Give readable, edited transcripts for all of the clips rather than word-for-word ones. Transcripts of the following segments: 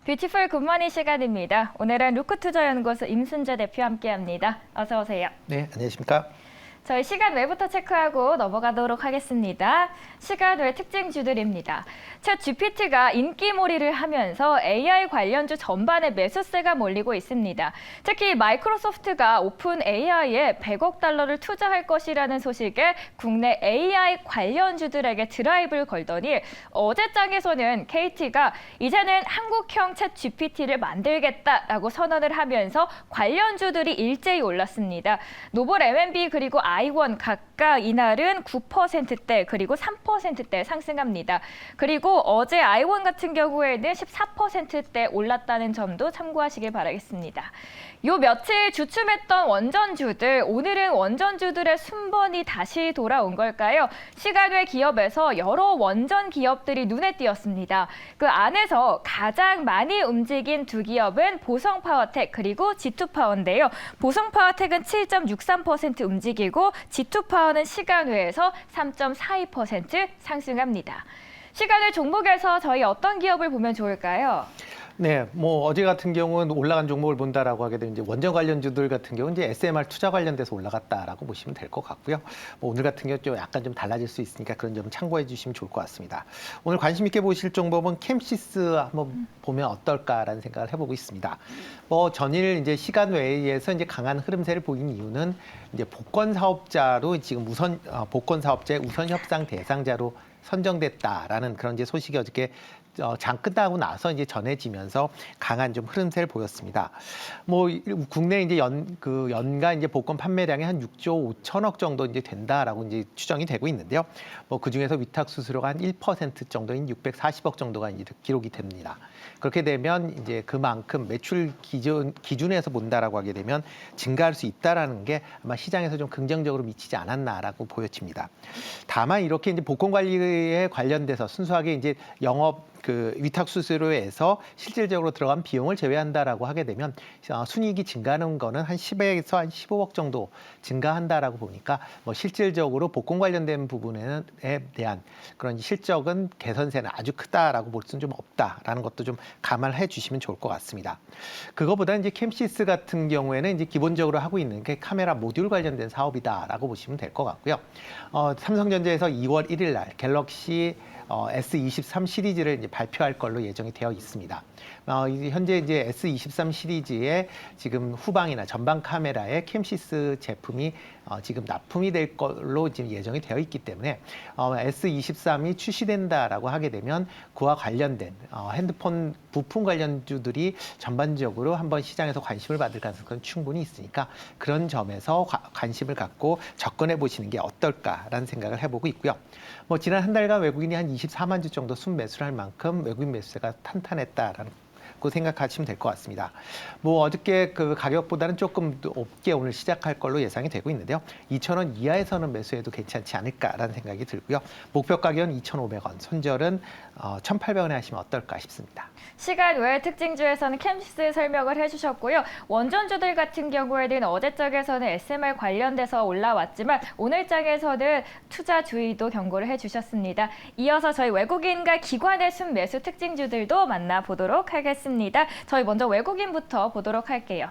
뷰티풀 굿모닝 시간입니다. 오늘은 루크투자연구소 임순재 대표와 함께합니다. 어서 오세요. 네, 안녕하십니까? 저희 시간 외부터 체크하고 넘어가도록 하겠습니다. 시간 외 특징주들입니다. 챗 GPT가 인기몰이를 하면서 AI 관련주 전반에 매수세가 몰리고 있습니다. 특히 마이크로소프트가 오픈 AI에 100억 달러를 투자할 것이라는 소식에 국내 AI 관련주들에게 드라이브를 걸더니 어제장에서는 KT가 이제는 한국형 챗 GPT를 만들겠다라고 선언을 하면서 관련주들이 일제히 올랐습니다. 노볼 M&B 그리고 아이원 각각 이날은 9%대 그리고 3%대 상승합니다. 그리고 어제 아이원 같은 경우에는 14%대 올랐다는 점도 참고하시길 바라겠습니다. 요 며칠 주춤했던 원전주들, 오늘은 원전주들의 순번이 다시 돌아온 걸까요? 시간 외 기업에서 여러 원전 기업들이 눈에 띄었습니다. 그 안에서 가장 많이 움직인 두 기업은 보성파워텍 그리고 G2파워인데요. 보성파워텍은 7.63% 움직이고 G2파워는 시간 외에서 3.42% 상승합니다. 시간 외 종목에서 저희 어떤 기업을 보면 좋을까요? 네, 어제 같은 경우는 올라간 종목을 본다라고 하게 되면 이제 원전 관련주들 같은 경우는 이제 SMR 투자 관련돼서 올라갔다라고 보시면 될 것 같고요. 오늘 같은 경우 좀 약간 좀 달라질 수 있으니까 그런 점 참고해 주시면 좋을 것 같습니다. 오늘 관심 있게 보실 종목은 캠시스 한번 보면 어떨까라는 생각을 해보고 있습니다. 전일 이제 시간 외에서 이제 강한 흐름세를 보인 이유는 이제 복권 사업자로 지금 복권 사업자의 우선 협상 대상자로 선정됐다라는 그런 이제 소식이 어저께 장 끝나고 나서 이제 전해지면서 강한 좀 흐름세를 보였습니다. 국내 이제 연간 이제 복권 판매량이 한 6조 5천억 정도 이제 된다라고 이제 추정이 되고 있는데요. 그 중에서 위탁 수수료가 한 1% 정도인 640억 정도가 이제 기록이 됩니다. 그렇게 되면 이제 그만큼 매출 기준에서 본다라고 하게 되면 증가할 수 있다라는 게 아마 시장에서 좀 긍정적으로 미치지 않았나라고 보여집니다. 다만 이렇게 이제 복권 관리에 관련돼서 순수하게 이제 영업 위탁 수수료에서 실질적으로 들어간 비용을 제외한다라고 하게 되면 순이익이 증가하는 거는 한 10에서 한 15억 정도 증가한다라고 보니까 실질적으로 복권 관련된 부분에 대한 그런 실적은 개선세는 아주 크다라고 볼 수는 좀 없다라는 것도 좀 감안해 주시면 좋을 것 같습니다. 그거보다 이제 캠시스 같은 경우에는 이제 기본적으로 하고 있는 게 카메라 모듈 관련된 사업이다라고 보시면 될 것 같고요. 삼성전자에서 2월 1일 날 갤럭시 S23 시리즈를 이제 발표할 걸로 예정이 되어 있습니다. 현재 이제 S23 시리즈의 지금 후방이나 전방 카메라에 캠시스 제품이 지금 납품이 될 걸로 지금 예정이 되어 있기 때문에 S23이 출시된다라고 하게 되면 그와 관련된 핸드폰 부품 관련주들이 전반적으로 한번 시장에서 관심을 받을 가능성은 충분히 있으니까 그런 점에서 관심을 갖고 접근해 보시는 게 어떨까라는 생각을 해보고 있고요. 지난 한 달간 외국인이 한 24만 주 정도 순매수를 할 만큼 외국인 매수세가 탄탄했다라는 생각하시면 될 것 같습니다. 어저께 그 가격보다는 조금 높게 오늘 시작할 걸로 예상이 되고 있는데요. 2,000원 이하에서는 매수해도 괜찮지 않을까라는 생각이 들고요. 목표 가격은 2,500원, 손절은 1,800원에 하시면 어떨까 싶습니다. 시간 외 특징주에서는 캠시스 설명을 해주셨고요. 원전주들 같은 경우에는 어제장에서는 SMR 관련돼서 올라왔지만 오늘장에서는 투자 주의도 경고를 해주셨습니다. 이어서 저희 외국인과 기관의 순매수 특징주들도 만나보도록 하겠습니다. 저희 먼저 외국인부터 보도록 할게요.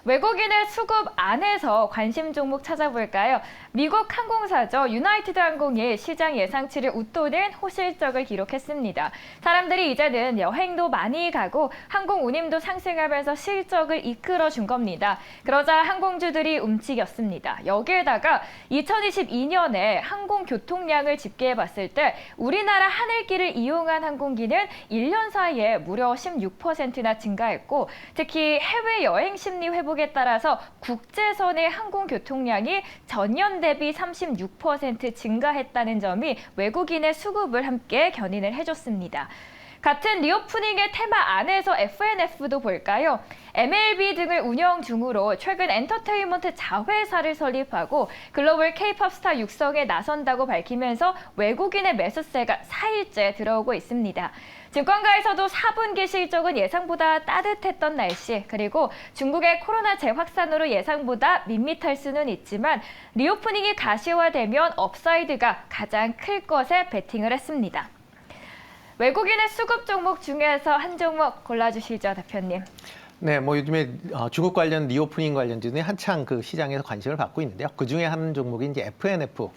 외국인의 수급 안에서 관심 종목 찾아볼까요? 미국 항공사죠. 유나이티드 항공이 시장 예상치를 웃도는 호실적을 기록했습니다. 사람들이 이제는 여행도 많이 가고 항공 운임도 상승하면서 실적을 이끌어준 겁니다. 그러자 항공주들이 움직였습니다. 여기에다가 2022년에 항공 교통량을 집계해봤을 때 우리나라 하늘길을 이용한 항공기는 1년 사이에 무려 16%나 증가했고 특히 해외여행 심리 회복에 따라서 국제선의 항공 교통량이 전년 대비 36% 증가했다는 점이 외국인의 수급을 함께 견인을 해줬습니다. 같은 리오프닝의 테마 안에서 FNF도 볼까요? MLB 등을 운영 중으로 최근 엔터테인먼트 자회사를 설립하고 글로벌 K-팝 스타 육성에 나선다고 밝히면서 외국인의 매수세가 4일째 들어오고 있습니다. 증권가에서도 4분기 실적은 예상보다 따뜻했던 날씨, 그리고 중국의 코로나 재확산으로 예상보다 밋밋할 수는 있지만 리오프닝이 가시화되면 업사이드가 가장 클 것에 베팅을 했습니다. 외국인의 수급 종목 중에서 한 종목 골라주시죠, 대표님. 네, 뭐 요즘에 중국 관련 리오프닝 관련주는 한창 그 시장에서 관심을 받고 있는데요. 그 중에 한 종목이 이제 FNF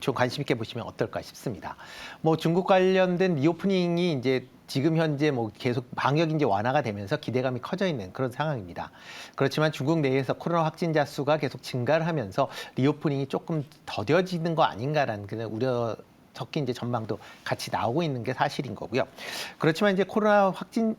좀 관심 있게 보시면 어떨까 싶습니다. 뭐 중국 관련된 리오프닝이 이제 지금 현재 뭐 계속 방역이 이제 완화가 되면서 기대감이 커져 있는 그런 상황입니다. 그렇지만 중국 내에서 코로나 확진자 수가 계속 증가를 하면서 리오프닝이 조금 더뎌지는 거 아닌가라는 그런 우려 섞인 이제 전망도 같이 나오고 있는 게 사실인 거고요. 그렇지만 이제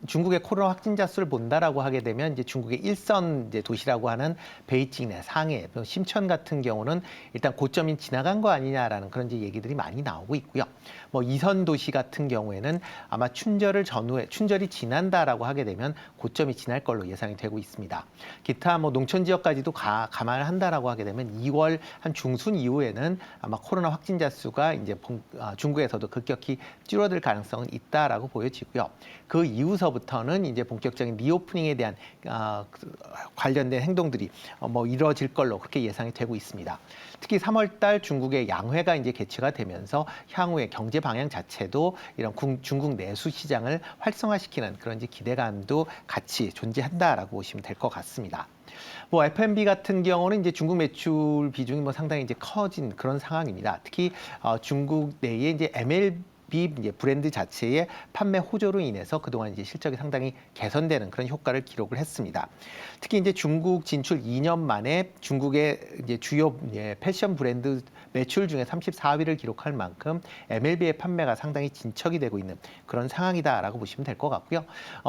중국의 코로나 확진자 수를 본다라고 하게 되면 이제 중국의 일선 이제 도시라고 하는 베이징이나 상해, 심천 같은 경우는 일단 고점이 지나간 거 아니냐라는 그런 이제 얘기들이 많이 나오고 있고요. 뭐 이선 도시 같은 경우에는 아마 춘절이 지난다라고 하게 되면 고점이 지날 걸로 예상이 되고 있습니다. 기타 뭐 농촌 지역까지도 감안을 한다라고 하게 되면 2월 한 중순 이후에는 아마 코로나 확진자 수가 이제 중국에서도 급격히 줄어들 가능성은 있다라고 보여지고요. 그 이후서부터는 이제 본격적인 리오프닝에 대한 관련된 행동들이 뭐 이루어질 걸로 그렇게 예상이 되고 있습니다. 특히 3월달 중국의 양회가 이제 개최가 되면서 향후의 경제 방향 자체도 이런 중국 내수 시장을 활성화시키는 그런 이제 기대감도 같이 존재한다라고 보시면 될 것 같습니다. 뭐 F&B 같은 경우는 이제 중국 매출 비중이 뭐 상당히 이제 커진 그런 상황입니다. 특히 중국 내에 이제 MLB 이제 브랜드 자체의 판매 호조로 인해서 그동안 이제 실적이 상당히 개선되는 그런 효과를 기록을 했습니다. 특히 이제 중국 진출 2년 만에 중국의 이제 주요 패션 브랜드 매출 중에 34위를 기록할 만큼 MLB의 판매가 상당히 진척이 되고 있는 그런 상황이다라고 보시면 될 것 같고요.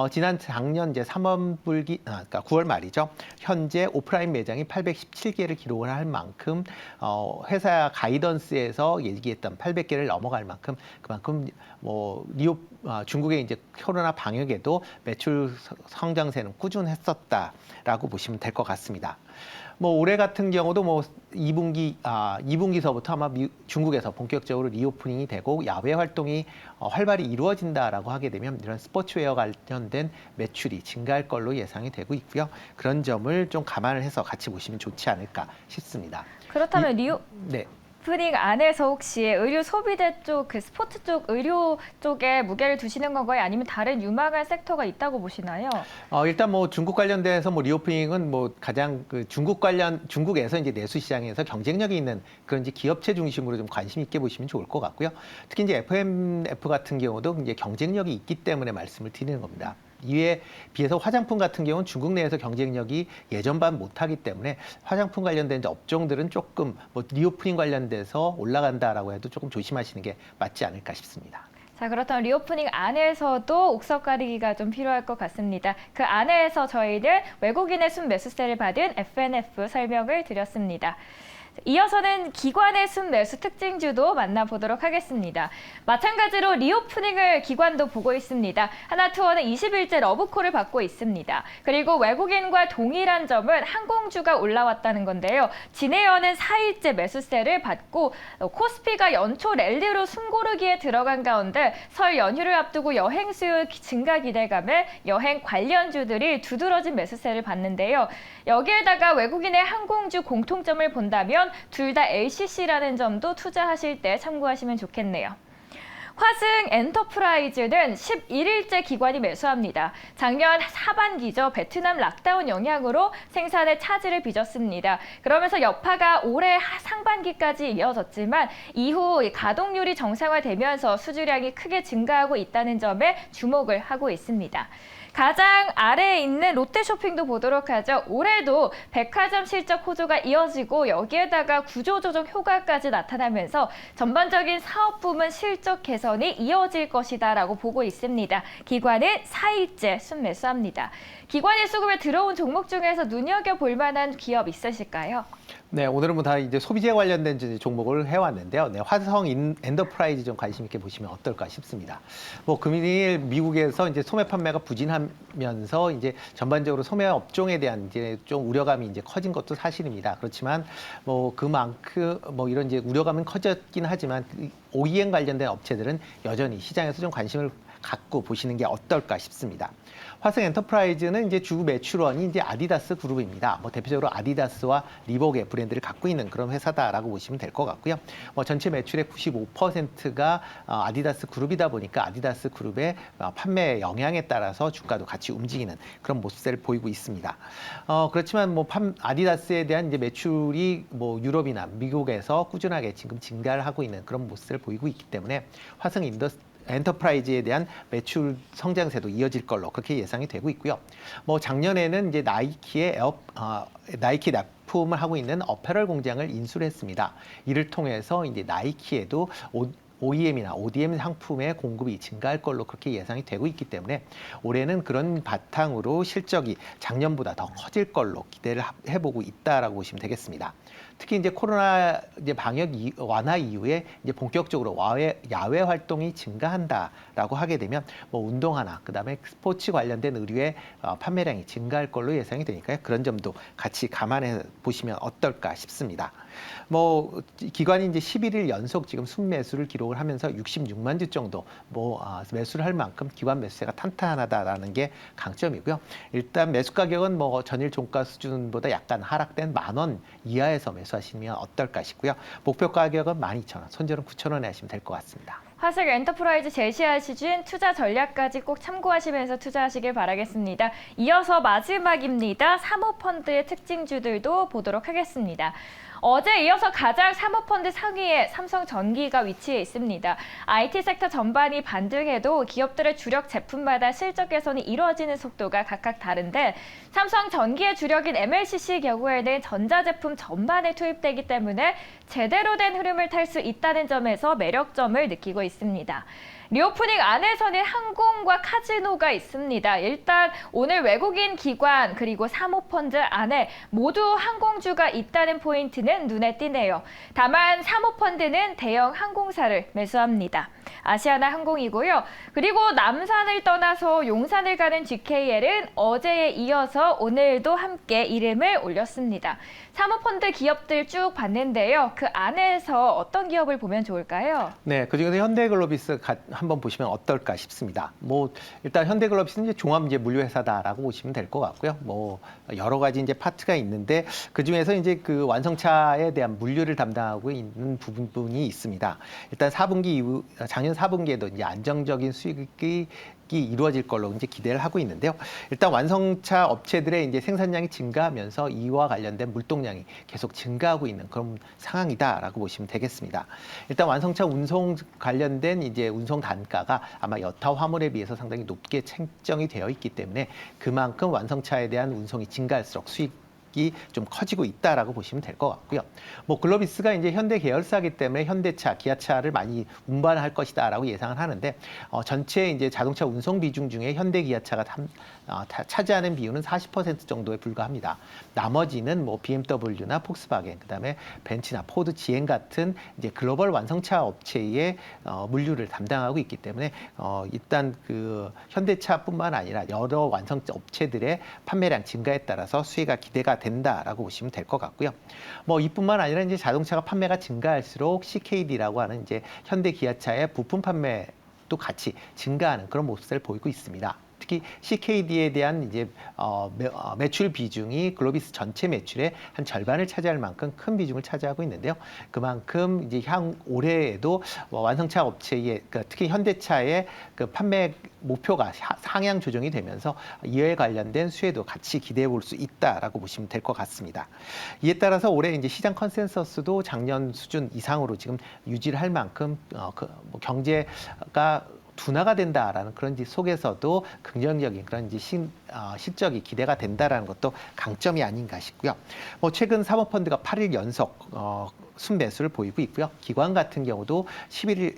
작년 이제 3월 그러니까 9월 말이죠. 현재 오프라인 매장이 817개를 기록을 할 만큼 회사 가이던스에서 얘기했던 800개를 넘어갈 만큼 그만큼 뭐 중국의 이제 코로나 방역에도 매출 성장세는 꾸준했었다라고 보시면 될 것 같습니다. 뭐 올해 같은 경우도 뭐 2분기서부터 아마 중국에서 본격적으로 리오프닝이 되고 야외 활동이 활발히 이루어진다라고 하게 되면 이런 스포츠웨어 관련된 매출이 증가할 걸로 예상이 되고 있고요. 그런 점을 좀 감안을 해서 같이 보시면 좋지 않을까 싶습니다. 그렇다면 네. 리오프닝 안에서 혹시 의류 소비재 쪽, 그 스포츠 쪽, 의료 쪽에 무게를 두시는 건가요? 아니면 다른 유망한 섹터가 있다고 보시나요? 일단 뭐 중국 관련돼서 뭐 리오프닝은 뭐 가장 그 중국에서 이제 내수 시장에서 경쟁력이 있는 그런 이제 기업체 중심으로 좀 관심 있게 보시면 좋을 것 같고요. 특히 이제 FMF 같은 경우도 이제 경쟁력이 있기 때문에 말씀을 드리는 겁니다. 이에 비해서 화장품 같은 경우는 중국 내에서 경쟁력이 예전반 못하기 때문에 화장품 관련된 업종들은 조금 뭐 리오프닝 관련돼서 올라간다라고 해도 조금 조심하시는 게 맞지 않을까 싶습니다. 자, 그렇다면 리오프닝 안에서도 옥석 가리기가 좀 필요할 것 같습니다. 그 안에서 저희는 외국인의 순매수세를 받은 FNF 설명을 드렸습니다. 이어서는 기관의 순매수 특징주도 만나보도록 하겠습니다. 마찬가지로 리오프닝을 기관도 보고 있습니다. 하나투어는 20일째 러브콜을 받고 있습니다. 그리고 외국인과 동일한 점은 항공주가 올라왔다는 건데요. 진에어는 4일째 매수세를 받고 코스피가 연초 랠리로 숨고르기에 들어간 가운데 설 연휴를 앞두고 여행 수요 증가 기대감에 여행 관련주들이 두드러진 매수세를 받는데요. 여기에다가 외국인의 항공주 공통점을 본다면 둘 다 LCC라는 점도 투자하실 때 참고하시면 좋겠네요. 화승 엔터프라이즈는 11일째 기관이 매수합니다. 작년 하반기죠. 베트남 락다운 영향으로 생산에 차질을 빚었습니다. 그러면서 여파가 올해 상반기까지 이어졌지만 이후 가동률이 정상화되면서 수주량이 크게 증가하고 있다는 점에 주목을 하고 있습니다. 가장 아래에 있는 롯데쇼핑도 보도록 하죠. 올해도 백화점 실적 호조가 이어지고 여기에다가 구조조정 효과까지 나타나면서 전반적인 사업 부문 실적 개선이 이어질 것이다라고 보고 있습니다. 기관은 4일째 순매수합니다. 기관이 수급에 들어온 종목 중에서 눈여겨볼 만한 기업 있으실까요? 네, 오늘은 뭐 다 이제 소비재 관련된 이제 종목을 해왔는데요. 네, 화성 엔터프라이즈 좀 관심 있게 보시면 어떨까 싶습니다. 뭐 금일 미국에서 이제 소매 판매가 부진하면서 이제 전반적으로 소매 업종에 대한 이제 좀 우려감이 이제 커진 것도 사실입니다. 그렇지만 뭐 그만큼 뭐 이런 이제 우려감은 커졌긴 하지만 OEM 관련된 업체들은 여전히 시장에서 좀 관심을 갖고 보시는 게 어떨까 싶습니다. 화성 엔터프라이즈는 이제 주 매출원이 이제 아디다스 그룹입니다. 뭐 대표적으로 아디다스와 리복의 브랜드를 갖고 있는 그런 회사다라고 보시면 될 것 같고요. 뭐 전체 매출의 95%가 아디다스 그룹이다 보니까 아디다스 그룹의 판매 영향에 따라서 주가도 같이 움직이는 그런 모습을 보이고 있습니다. 그렇지만 뭐 아디다스에 대한 이제 매출이 뭐 유럽이나 미국에서 꾸준하게 지금 증가를 하고 있는 그런 모습을 보이고 있기 때문에 화성 엔터프라이즈에 대한 매출 성장세도 이어질 걸로 그렇게 예상이 되고 있고요. 뭐 작년에는 이제 나이키 납품을 하고 있는 어페럴 공장을 인수를 했습니다. 이를 통해서 이제 나이키에도 OEM이나 ODM 상품의 공급이 증가할 걸로 그렇게 예상이 되고 있기 때문에 올해는 그런 바탕으로 실적이 작년보다 더 커질 걸로 기대를 해보고 있다라고 보시면 되겠습니다. 특히 이제 코로나 이제 방역 완화 이후에 이제 본격적으로 야외 활동이 증가한다라고 하게 되면 뭐 운동화나 그다음에 스포츠 관련된 의류의 판매량이 증가할 걸로 예상이 되니까요. 그런 점도 같이 감안해 보시면 어떨까 싶습니다. 뭐 기관이 이제 11일 연속 지금 순매수를 기록을 하면서 66만 주 정도 매수를 할 만큼 기관 매수세가 탄탄하다라는 게 강점이고요. 일단 매수 가격은 뭐 전일 종가 수준보다 약간 하락된 10,000원 이하에서 매수하시면 어떨까 싶고요. 목표 가격은 12,000원, 손절은 9,000원에 하시면 될 것 같습니다. 화성 엔터프라이즈 제시하시준 투자 전략까지 꼭 참고하시면서 투자하시길 바라겠습니다. 이어서 마지막입니다. 사모펀드의 특징주들도 보도록 하겠습니다. 어제 이어서 가장 사모펀드 상위에 삼성전기가 위치해 있습니다. IT 섹터 전반이 반등해도 기업들의 주력 제품마다 실적 개선이 이루어지는 속도가 각각 다른데 삼성전기의 주력인 MLCC 경우에는 전자제품 전반에 투입되기 때문에 제대로 된 흐름을 탈 수 있다는 점에서 매력점을 느끼고 있습니다. 리오프닝 안에서는 항공과 카지노가 있습니다. 일단 오늘 외국인 기관 그리고 사모펀드 안에 모두 항공주가 있다는 포인트는 눈에 띄네요. 다만 사모펀드는 대형 항공사를 매수합니다. 아시아나 항공이고요. 그리고 남산을 떠나서 용산을 가는 GKL은 어제에 이어서 오늘도 함께 이름을 올렸습니다. 사모펀드 기업들 쭉 봤는데요. 그 안에서 어떤 기업을 보면 좋을까요? 네, 그중에서 현대글로비스 한번 보시면 어떨까 싶습니다. 뭐 일단 현대글로비스는 이제 종합 이제 물류회사다라고 보시면 될 것 같고요. 뭐 여러 가지 이제 파트가 있는데 그 중에서 이제 그 완성차에 대한 물류를 담당하고 있는 부분이 있습니다. 일단 4분기 이후 작년 4분기에도 이제 안정적인 수익이 이루어질 걸로 이제 기대를 하고 있는데요. 일단 완성차 업체들의 이제 생산량이 증가하면서 이와 관련된 물동량이 계속 증가하고 있는 그런 상황이다라고 보시면 되겠습니다. 일단 완성차 운송 관련된 이제 운송 단가가 아마 여타 화물에 비해서 상당히 높게 책정이 되어 있기 때문에 그만큼 완성차에 대한 운송이 증가할수록 수익이 좀 커지고 있다라고 보시면 될 것 같고요. 뭐 글로비스가 이제 현대 계열사이기 때문에 현대차, 기아차를 많이 운반할 것이다라고 예상을 하는데 전체 이제 자동차 운송 비중 중에 현대 기아차가 차지하는 비율은 40% 정도에 불과합니다. 나머지는 뭐 BMW나 폭스바겐, 그다음에 벤츠나 포드, GM 같은 이제 글로벌 완성차 업체의 물류를 담당하고 있기 때문에 일단 그 현대차뿐만 아니라 여러 완성차 업체들의 판매량 증가에 따라서 수혜가 기대가 된다라고 보시면 될 것 같고요. 뭐 이뿐만 아니라 이제 자동차가 판매가 증가할수록 CKD라고 하는 이제 현대 기아차의 부품 판매도 같이 증가하는 그런 모습을 보이고 있습니다. 특히 CKD에 대한 이제 매출 비중이 글로비스 전체 매출의 한 절반을 차지할 만큼 큰 비중을 차지하고 있는데요. 그만큼 이제 올해에도 완성차 업체의 특히 현대차의 그 판매 목표가 상향 조정이 되면서 이에 관련된 수혜도 같이 기대해 볼 수 있다라고 보시면 될 것 같습니다. 이에 따라서 올해 이제 시장 컨센서스도 작년 수준 이상으로 지금 유지를 할 만큼 경제가 둔화가 된다라는 그런 속에서도 긍정적인 그런 실적이 기대가 된다라는 것도 강점이 아닌가 싶고요. 뭐 최근 사모펀드가 8일 연속 순매수를 보이고 있고요. 기관 같은 경우도 11일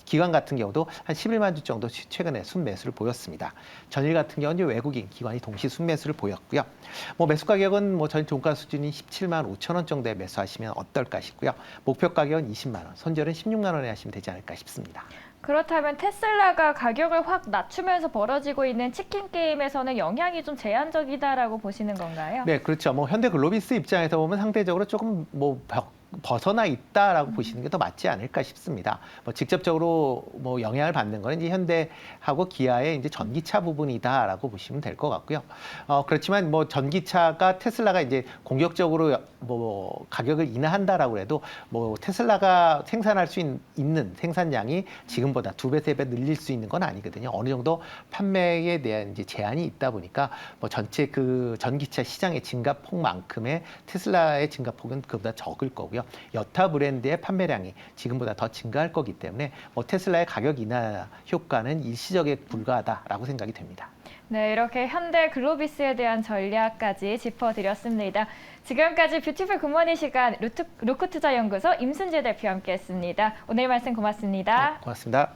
기관 같은 경우도 한 11만 주 정도 최근에 순매수를 보였습니다. 전일 같은 경우는 외국인 기관이 동시 순매수를 보였고요. 뭐 매수 가격은 뭐 전 종가 수준이 17만 5천 원 정도에 매수하시면 어떨까 싶고요. 목표 가격은 20만 원, 손절은 16만 원에 하시면 되지 않을까 싶습니다. 그렇다면 테슬라가 가격을 확 낮추면서 벌어지고 있는 치킨 게임에서는 영향이 좀 제한적이다라고 보시는 건가요? 네, 그렇죠. 뭐 현대 글로비스 입장에서 보면 상대적으로 조금 벗어나 있다라고 보시는 게 더 맞지 않을까 싶습니다. 뭐 직접적으로 뭐 영향을 받는 거는 이제 현대하고 기아의 이제 전기차 부분이다라고 보시면 될 것 같고요. 그렇지만 뭐 전기차가 테슬라가 이제 공격적으로 뭐 가격을 인하한다라고 해도 뭐 테슬라가 생산할 수 있는 생산량이 지금보다 2배, 3배 늘릴 수 있는 건 아니거든요. 어느 정도 판매에 대한 이제 제한이 있다 보니까 뭐 전체 그 전기차 시장의 증가폭만큼의 테슬라의 증가폭은 그보다 적을 거고요. 여타 브랜드의 판매량이 지금보다 더 증가할 거기 때문에 뭐 테슬라의 가격 인하 효과는 일시적에 불과하다라고 생각이 됩니다. 네, 이렇게 현대 글로비스에 대한 전략까지 짚어드렸습니다. 지금까지 뷰티풀 굿모닝 시간 루크투자연구소 임순재 대표와 함께했습니다. 오늘 말씀 고맙습니다. 네, 고맙습니다.